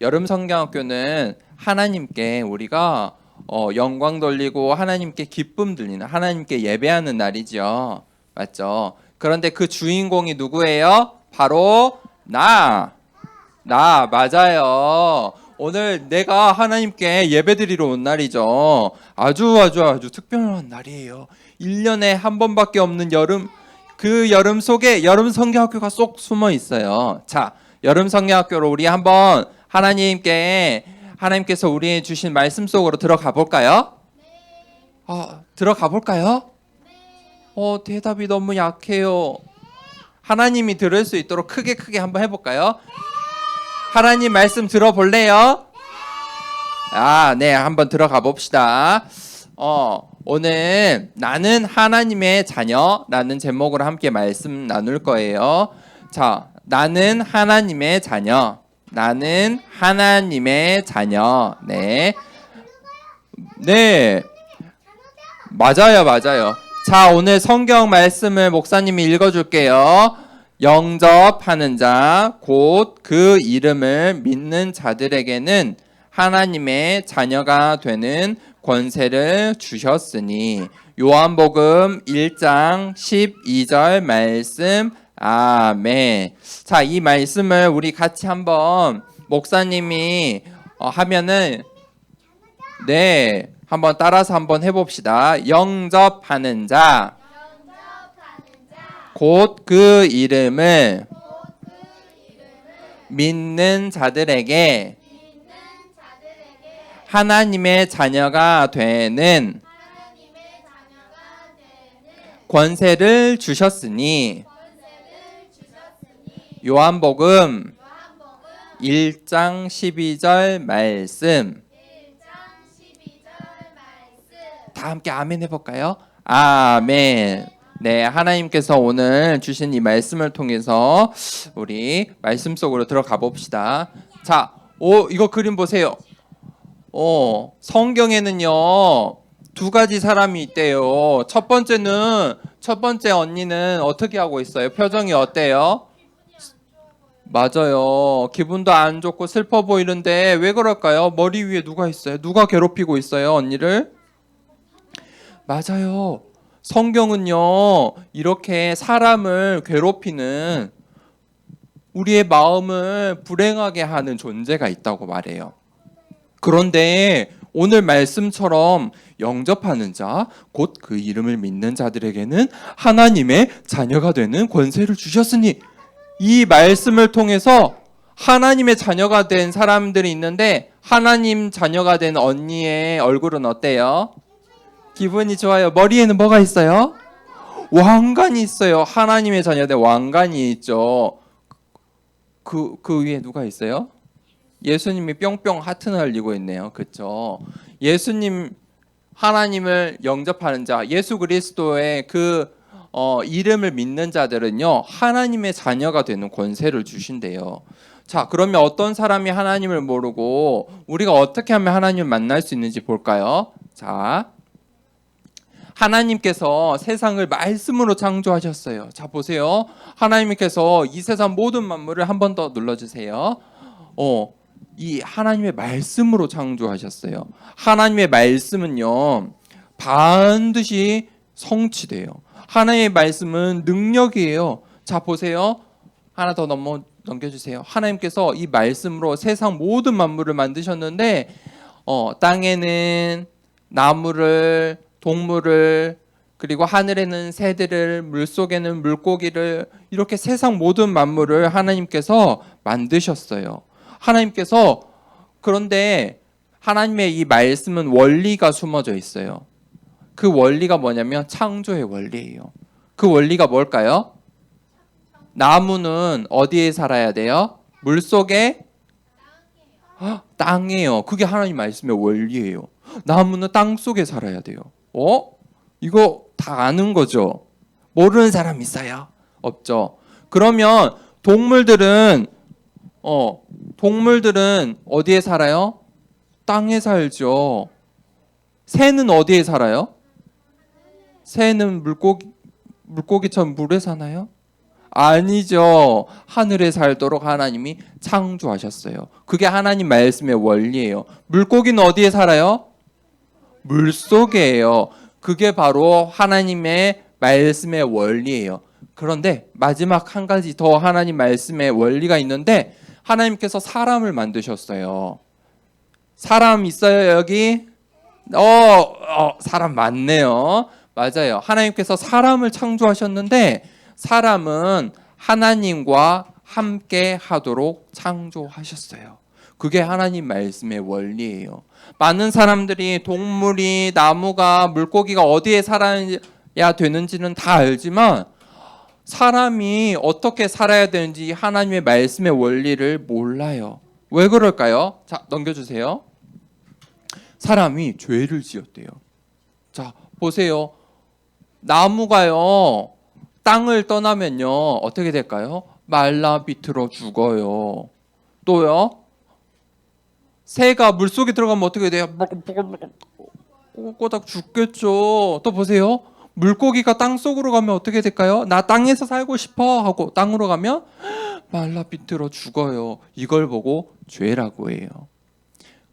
여름 성경학교는 하나님께 우리가 영광 돌리고 하나님께 기쁨 들리는 하나님께 예배하는 날이죠. 맞죠? 그런데 그 주인공이 누구예요? 바로 나 맞아요. 오늘 내가 하나님께 예배드리러 온 날이죠. 아주 특별한 날이에요. 1년에 한 번밖에 없는 여름, 그 여름 속에 여름 성경학교가 쏙 숨어 있어요. 자, 여름 성경학교로 우리 한번 하나님께서 우리에게 주신 말씀 속으로 들어가 볼까요? 들어가 볼까요? 대답이 너무 약해요. 하나님이 들을 수 있도록 크게 한번 해볼까요? 하나님 말씀 들어볼래요? 네, 한번 들어가 봅시다. 오늘 나는 하나님의 자녀라는 제목으로 함께 말씀 나눌 거예요. 자, 나는 하나님의 자녀. 나는 하나님의 자녀. 네. 네. 맞아요. 자, 오늘 성경 말씀을 목사님이 읽어줄게요. 영접하는 자, 곧 그 이름을 믿는 자들에게는 하나님의 자녀가 되는 권세를 주셨으니. 요한복음 1장 12절 말씀. 아멘. 자, 이 말씀을 우리 같이 한번 목사님이 하면은 네, 한번 따라서 한번 해봅시다. 영접하는 자, 곧 그 이름을 믿는 자들에게 하나님의 자녀가 되는 권세를 주셨으니. 요한복음 1장 12절 말씀. 다 함께 아멘 해볼까요? 아멘. 네, 하나님께서 오늘 주신 이 말씀을 통해서 우리 말씀 속으로 들어가 봅시다. 자, 이거 그림 보세요. 성경에는요, 두 가지 사람이 있대요. 첫 번째 언니는 어떻게 하고 있어요? 표정이 어때요? 맞아요. 기분도 안 좋고 슬퍼 보이는데 왜 그럴까요? 머리 위에 누가 있어요? 누가 괴롭히고 있어요, 언니를? 맞아요. 성경은요, 이렇게 사람을 괴롭히는 우리의 마음을 불행하게 하는 존재가 있다고 말해요. 그런데 오늘 말씀처럼 영접하는 자, 곧 그 이름을 믿는 자들에게는 하나님의 자녀가 되는 권세를 주셨으니. 이 말씀을 통해서 하나님의 자녀가 된 사람들이 있는데, 하나님 자녀가 된 언니의 얼굴은 어때요? 기분이 좋아요. 머리에는 뭐가 있어요? 왕관이 있어요. 하나님의 자녀된 왕관이 있죠. 그 위에 누가 있어요? 예수님이 뿅뿅 하트 날리고 있네요. 그렇죠? 예수님, 하나님을 영접하는 자, 예수 그리스도의 이름을 믿는 자들은요, 하나님의 자녀가 되는 권세를 주신대요. 자, 그러면 어떤 사람이 하나님을 모르고 우리가 어떻게 하면 하나님을 만날 수 있는지 볼까요? 자, 하나님께서 세상을 말씀으로 창조하셨어요. 자, 보세요. 하나님께서 이 세상 모든 만물을 한 번 더 눌러주세요. 이 하나님의 말씀으로 창조하셨어요. 하나님의 말씀은요, 반드시 성취돼요. 하나님의 말씀은 능력이에요. 자, 보세요. 하나 더 넘겨주세요. 하나님께서 이 말씀으로 세상 모든 만물을 만드셨는데, 땅에는 나무를, 동물을, 그리고 하늘에는 새들을, 물속에는 물고기를, 이렇게 세상 모든 만물을 하나님께서 만드셨어요. 그런데 하나님의 이 말씀은 원리가 숨어져 있어요. 그 원리가 뭐냐면 창조의 원리예요. 그 원리가 뭘까요? 나무는 어디에 살아야 돼요? 물속에? 땅이에요. 그게 하나님 말씀의 원리예요. 나무는 땅 속에 살아야 돼요. 이거 다 아는 거죠? 모르는 사람 있어요? 없죠? 그러면 동물들은 어디에 살아요? 땅에 살죠. 새는 어디에 살아요? 새는 물고기처럼 물에 사나요? 아니죠. 하늘에 살도록 하나님이 창조하셨어요. 그게 하나님 말씀의 원리예요. 물고기는 어디에 살아요? 물 속에요. 그게 바로 하나님의 말씀의 원리예요. 그런데 마지막 한 가지 더 하나님 말씀의 원리가 있는데, 하나님께서 사람을 만드셨어요. 사람 있어요, 여기? 사람 많네요. 맞아요. 하나님께서 사람을 창조하셨는데, 사람은 하나님과 함께 하도록 창조하셨어요. 그게 하나님 말씀의 원리예요. 많은 사람들이 동물이, 나무가, 물고기가 어디에 살아야 되는지는 다 알지만, 사람이 어떻게 살아야 되는지 하나님의 말씀의 원리를 몰라요. 왜 그럴까요? 자, 넘겨주세요. 사람이 죄를 지었대요. 자, 보세요. 나무가요, 땅을 떠나면요, 어떻게 될까요? 말라 비틀어 죽어요. 또요, 새가 물속에 들어가면 어떻게 돼요? 꼬꼬닥 죽겠죠. 또 보세요. 물고기가 땅 속으로 가면 어떻게 될까요? 나 땅에서 살고 싶어 하고 땅으로 가면 말라 비틀어 죽어요. 이걸 보고 죄라고 해요.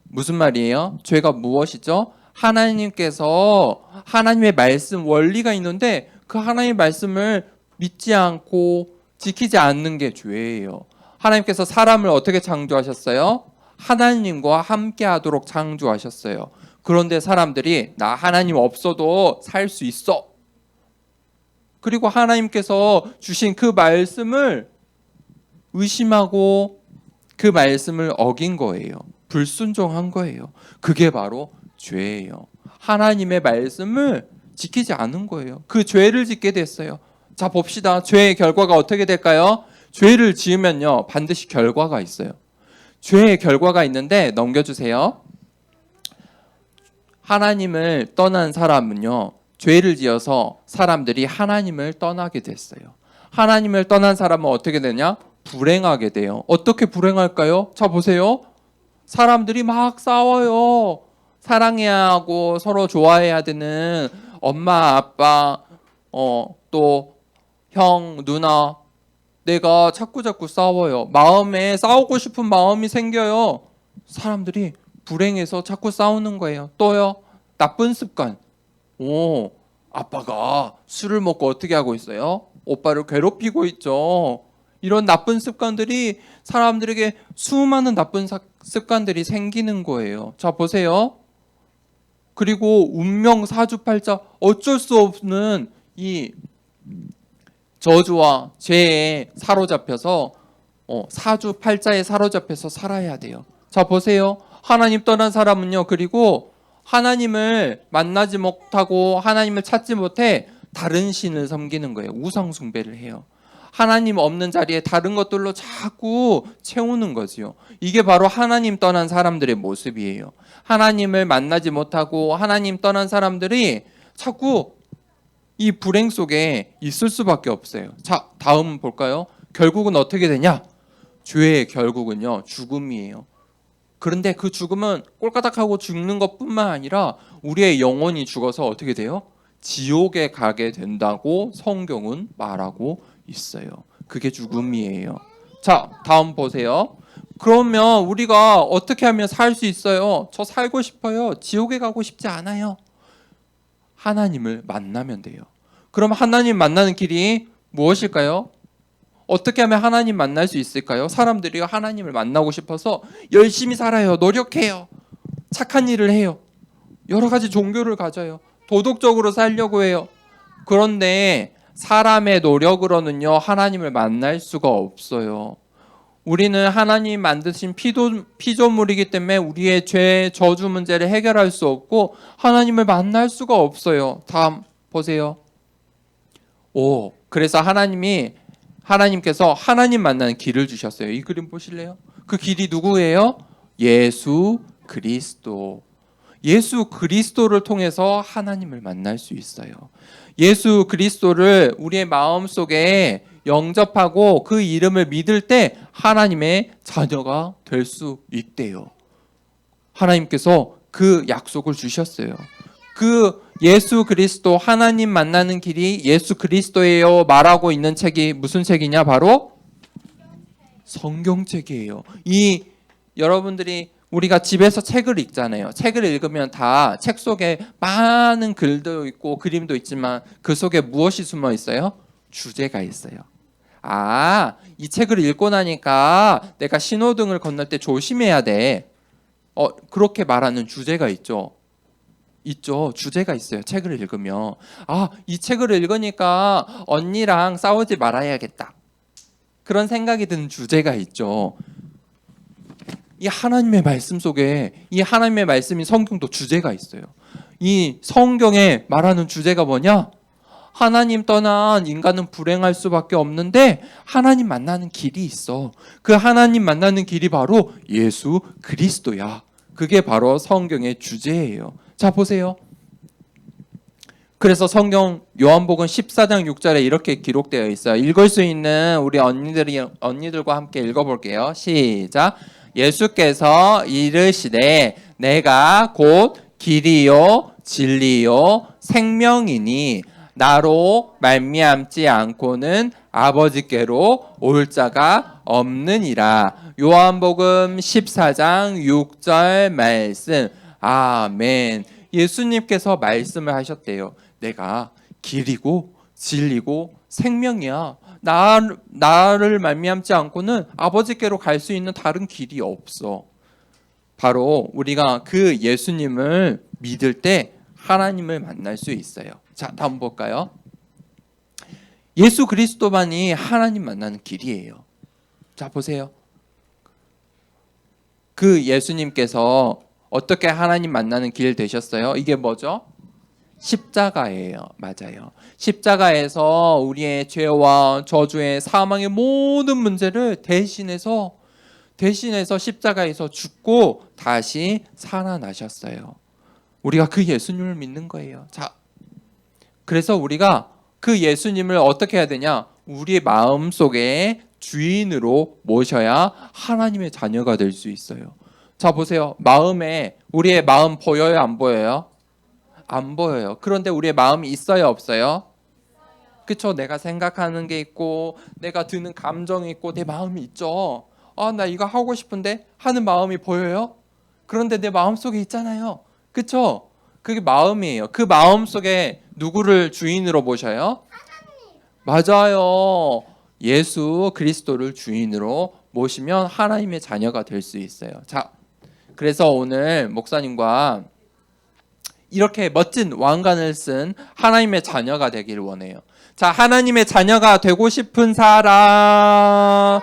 무슨 말이에요? 죄가 무엇이죠? 하나님께서 하나님의 말씀 원리가 있는데 그 하나님의 말씀을 믿지 않고 지키지 않는 게 죄예요. 하나님께서 사람을 어떻게 창조하셨어요? 하나님과 함께 하도록 창조하셨어요. 그런데 사람들이 나 하나님 없어도 살 수 있어. 그리고 하나님께서 주신 그 말씀을 의심하고 그 말씀을 어긴 거예요. 불순종한 거예요. 그게 바로 죄예요. 하나님의 말씀을 지키지 않은 거예요. 그 죄를 짓게 됐어요. 자, 봅시다. 죄의 결과가 어떻게 될까요? 죄를 지으면요, 반드시 결과가 있어요. 죄의 결과가 있는데 넘겨주세요. 하나님을 떠난 사람은요, 죄를 지어서 사람들이 하나님을 떠나게 됐어요. 하나님을 떠난 사람은 어떻게 되냐? 불행하게 돼요. 어떻게 불행할까요? 자, 보세요. 사람들이 막 싸워요. 사랑해야 하고 서로 좋아해야 되는 엄마, 아빠, 또 형, 누나, 내가 자꾸 싸워요. 마음에 싸우고 싶은 마음이 생겨요. 사람들이 불행해서 자꾸 싸우는 거예요. 또요, 나쁜 습관. 아빠가 술을 먹고 어떻게 하고 있어요? 오빠를 괴롭히고 있죠. 이런 나쁜 습관들이 사람들에게 수많은 나쁜 습관들이 생기는 거예요. 자, 보세요. 그리고 운명 사주팔자, 어쩔 수 없는 이 저주와 죄에 사로잡혀서 사주팔자에 사로잡혀서 살아야 돼요. 자, 보세요. 하나님 떠난 사람은요, 그리고 하나님을 만나지 못하고 하나님을 찾지 못해 다른 신을 섬기는 거예요. 우상 숭배를 해요. 하나님 없는 자리에 다른 것들로 자꾸 채우는 거지요. 이게 바로 하나님 떠난 사람들의 모습이에요. 하나님을 만나지 못하고 하나님 떠난 사람들이 자꾸 이 불행 속에 있을 수밖에 없어요. 자, 다음 볼까요? 결국은 어떻게 되냐? 죄의 결국은요, 죽음이에요. 그런데 그 죽음은 꼴까닥하고 죽는 것뿐만 아니라 우리의 영혼이 죽어서 어떻게 돼요? 지옥에 가게 된다고 성경은 말하고 있어요. 그게 죽음이에요. 자, 다음 보세요. 그러면 우리가 어떻게 하면 살 수 있어요? 저 살고 싶어요. 지옥에 가고 싶지 않아요. 하나님을 만나면 돼요. 그럼 하나님 만나는 길이 무엇일까요? 어떻게 하면 하나님 만날 수 있을까요? 사람들이 하나님을 만나고 싶어서 열심히 살아요. 노력해요. 착한 일을 해요. 여러 가지 종교를 가져요. 도덕적으로 살려고 해요. 그런데 사람의 노력으로는요, 하나님을 만날 수가 없어요. 우리는 하나님 만드신 피조물이기 때문에 우리의 죄, 저주 문제를 해결할 수 없고 하나님을 만날 수가 없어요. 다음 보세요. 그래서 하나님께서 하나님 만나는 길을 주셨어요. 이 그림 보실래요? 그 길이 누구예요? 예수 그리스도. 예수 그리스도를 통해서 하나님을 만날 수 있어요. 예수 그리스도를 우리의 마음속에 영접하고 그 이름을 믿을 때 하나님의 자녀가 될 수 있대요. 하나님께서 그 약속을 주셨어요. 그 예수 그리스도 하나님 만나는 길이 예수 그리스도예요 말하고 있는 책이 무슨 책이냐? 바로 성경책이에요. 이 여러분들이 우리가 집에서 책을 읽잖아요. 책을 읽으면 다 책 속에 많은 글도 있고 그림도 있지만 그 속에 무엇이 숨어 있어요? 주제가 있어요. 아, 이 책을 읽고 나니까 내가 신호등을 건널 때 조심해야 돼. 그렇게 말하는 주제가 있죠. 있죠. 주제가 있어요. 책을 읽으면. 아, 이 책을 읽으니까 언니랑 싸우지 말아야겠다. 그런 생각이 드는 주제가 있죠. 이 하나님의 말씀 속에 이 하나님의 말씀인 성경도 주제가 있어요. 이 성경에 말하는 주제가 뭐냐? 하나님 떠난 인간은 불행할 수밖에 없는데 하나님 만나는 길이 있어. 그 하나님 만나는 길이 바로 예수 그리스도야. 그게 바로 성경의 주제예요. 자, 보세요. 그래서 성경 요한복음 14장 6절에 이렇게 기록되어 있어요. 읽을 수 있는 우리 언니들과 함께 읽어볼게요. 시작. 예수께서 이르시되 내가 곧 길이요 진리요 생명이니 나로 말미암지 않고는 아버지께로 올 자가 없느니라. 요한복음 14장 6절 말씀. 아멘. 예수님께서 말씀을 하셨대요. 내가 길이고 진리고 생명이야. 나를 말미암지 않고는 아버지께로 갈 수 있는 다른 길이 없어. 바로 우리가 그 예수님을 믿을 때 하나님을 만날 수 있어요. 자, 다음 볼까요? 예수 그리스도만이 하나님 만나는 길이에요. 자, 보세요. 그 예수님께서 어떻게 하나님 만나는 길 되셨어요? 이게 뭐죠? 십자가예요. 맞아요. 십자가에서 우리의 죄와 저주의 사망의 모든 문제를 대신해서 십자가에서 죽고 다시 살아나셨어요. 우리가 그 예수님을 믿는 거예요. 자, 그래서 우리가 그 예수님을 어떻게 해야 되냐? 우리의 마음 속에 주인으로 모셔야 하나님의 자녀가 될 수 있어요. 자, 보세요. 우리의 마음 보여요? 안 보여요? 안 보여요. 그런데 우리의 마음이 있어요? 없어요? 그쵸? 내가 생각하는 게 있고 내가 드는 감정이 있고 내 마음이 있죠. 아, 나 이거 하고 싶은데 하는 마음이 보여요? 그런데 내 마음 속에 있잖아요. 그쵸? 그게 마음이에요. 그 마음 속에 누구를 주인으로 모셔요? 맞아요. 예수 그리스도를 주인으로 모시면 하나님의 자녀가 될 수 있어요. 자, 그래서 오늘 목사님과 이렇게 멋진 왕관을 쓴 하나님의 자녀가 되기를 원해요. 자, 하나님의 자녀가 되고 싶은 사람.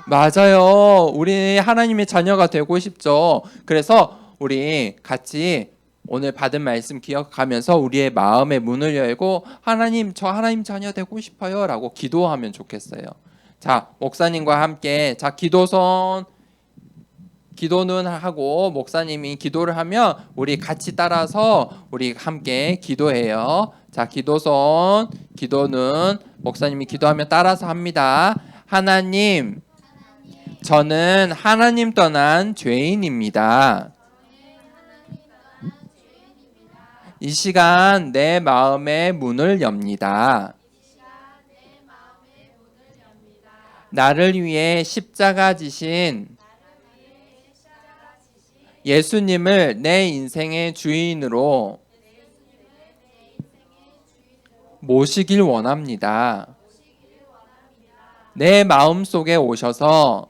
맞아요. 우리 하나님의 자녀가 되고 싶죠. 그래서 우리 같이 오늘 받은 말씀 기억하면서 우리의 마음의 문을 열고 하나님, 저 하나님 자녀 되고 싶어요 라고 기도하면 좋겠어요. 자, 목사님과 함께 자, 기도는 하고 목사님이 기도를 하면 우리 같이 따라서 우리 함께 기도해요. 자, 기도는 목사님이 기도하면 따라서 합니다. 하나님, 저는 하나님 떠난 죄인입니다. 이 시간 내 마음의 문을 엽니다. 나를 위해 십자가 지신 예수님을 내 인생의 주인으로 모시길 원합니다. 내 마음 속에 오셔서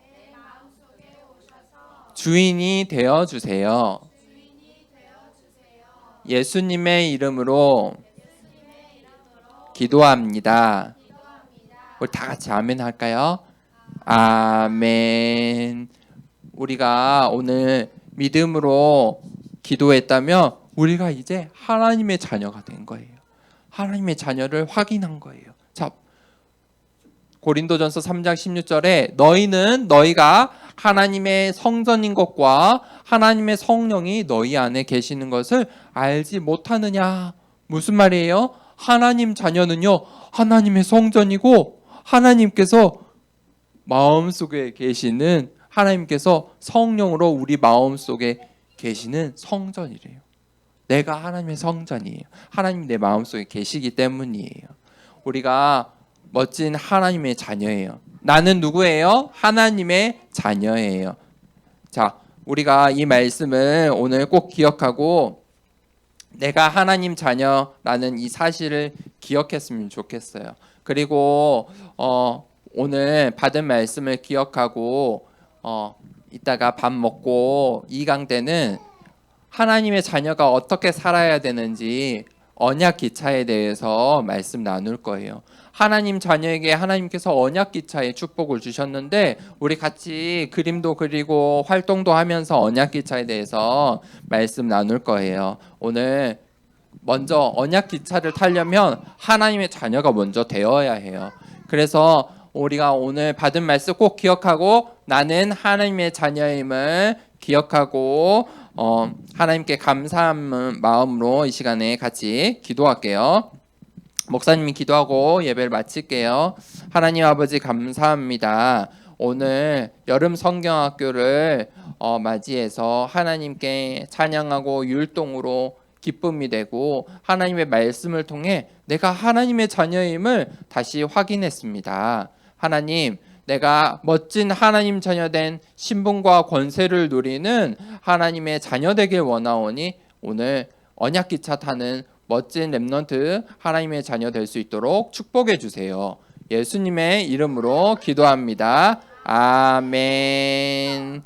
주인이 되어 주세요. 예수님의 이름으로 기도합니다. 우리 다 같이 아멘 할까요? 아멘. 우리가 오늘 믿음으로 기도했다면 우리가 이제 하나님의 자녀가 된 거예요. 하나님의 자녀를 확인한 거예요. 자, 고린도전서 3장 16절에 너희가 하나님의 성전인 것과 하나님의 성령이 너희 안에 계시는 것을 알지 못하느냐. 무슨 말이에요? 하나님 자녀는요, 하나님의 성전이고 하나님께서 마음속에 계시는 하나님께서 성령으로 우리 마음속에 계시는 성전이래요. 내가 하나님의 성전이에요. 하나님 내 마음속에 계시기 때문이에요. 우리가 멋진 하나님의 자녀예요. 나는 누구예요? 하나님의 자녀예요. 자, 우리가 이 말씀을 오늘 꼭 기억하고 내가 하나님 자녀라는 이 사실을 기억했으면 좋겠어요. 그리고 오늘 받은 말씀을 기억하고 이따가 밥 먹고 2강 때는 하나님의 자녀가 어떻게 살아야 되는지 언약 기차에 대해서 말씀 나눌 거예요. 하나님 자녀에게 하나님께서 언약 기차의 축복을 주셨는데 우리 같이 그림도 그리고 활동도 하면서 언약 기차에 대해서 말씀 나눌 거예요. 오늘 먼저 언약 기차를 타려면 하나님의 자녀가 먼저 되어야 해요. 그래서 우리가 오늘 받은 말씀 꼭 기억하고 나는 하나님의 자녀임을 기억하고 하나님께 감사한 마음으로 이 시간에 같이 기도할게요. 목사님이 기도하고 예배를 마칠게요. 하나님 아버지 감사합니다. 오늘 여름 성경학교를 맞이해서 하나님께 찬양하고 율동으로 기쁨이 되고 하나님의 말씀을 통해 내가 하나님의 자녀임을 다시 확인했습니다. 하나님, 내가 멋진 하나님 자녀된 신분과 권세를 누리는 하나님의 자녀 되길 원하오니 오늘 언약기차 타는 멋진 렘넌트 하나님의 자녀 될 수 있도록 축복해 주세요. 예수님의 이름으로 기도합니다. 아멘.